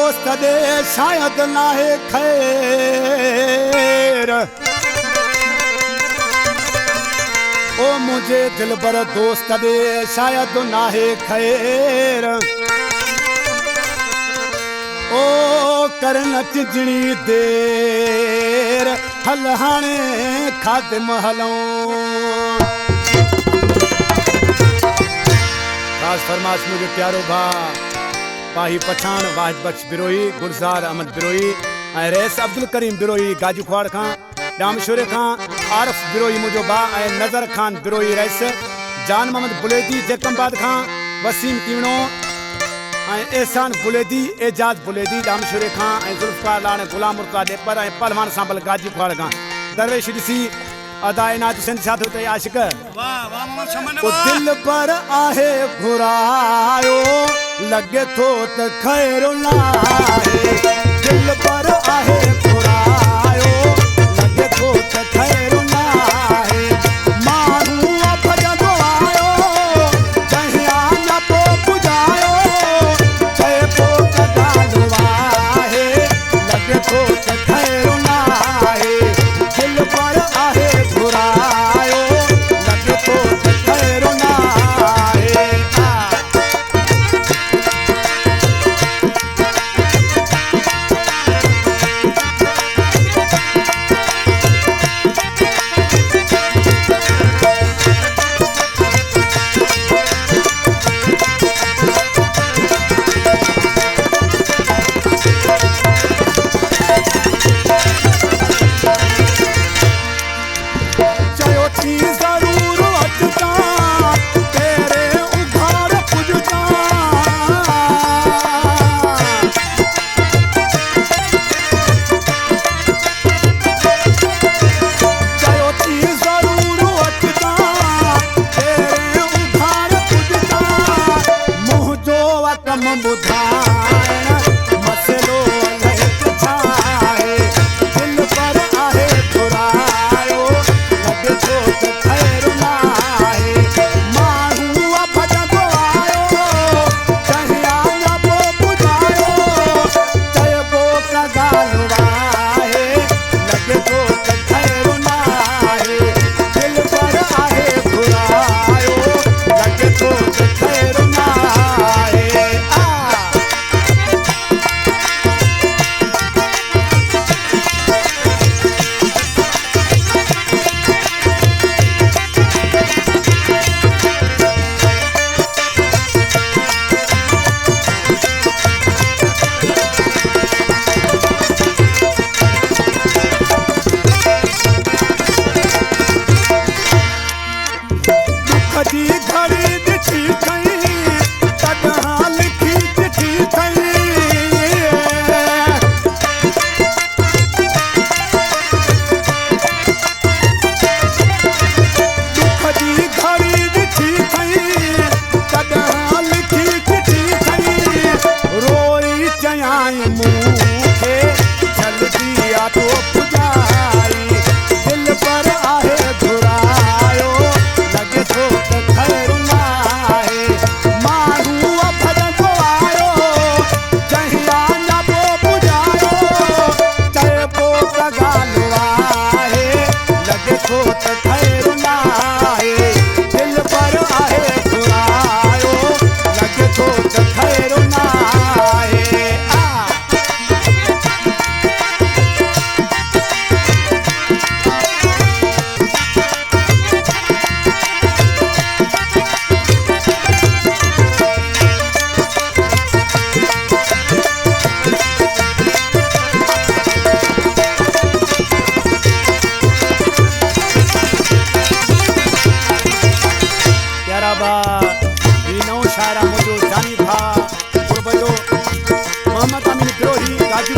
दोस्त दे शायद नाहे खैर। ओ मुझे दिल पर दोस्त दे शायद नाहे खैर। ओ करन चिजणी देर हल हाणे खादिम हलूं। खास फरमाश मुझे प्यारो भा पाही पठान वाहिद बख्श बिरोही, गुलजार अहमद बिरोही ऐं रईस अब्दुल करीम बिरोही गाजू खुआड़ खां, डामशोरे खां आरिफ बिरोही मुझो भा ऐं नज़र खान बिरोही रईस, जान मोहम्मद बुलेदी जेकमबाद खां, वसीम तीवणो ऐं एहसान बुलेदी, एजाज बुलेदी डामशोरे खां ऐं जुल्फकार लाण गुलाम मुर्तज़ा ॾेपर ऐं पहलवान सांबल गाजी खुआड़ खां। दरवेश ॾिसी अदा इनात सिंध छा थो चए आशिक। ओ दिल पर आहे घुरायो लगे थो त खैर नाहे। दिल पर आहे घुरायो लगे थो त खैर नाहे। माण्हू भॼंदो आयो चहिया न पोइ पुॼायो, चए पोइ त ॻाल्हि आहे लगे थो त खैर नाहे। दिल पर आहे घुरायो लगे थो त खैर नाहे। मोहम्मद अमीन बिरोही गाजी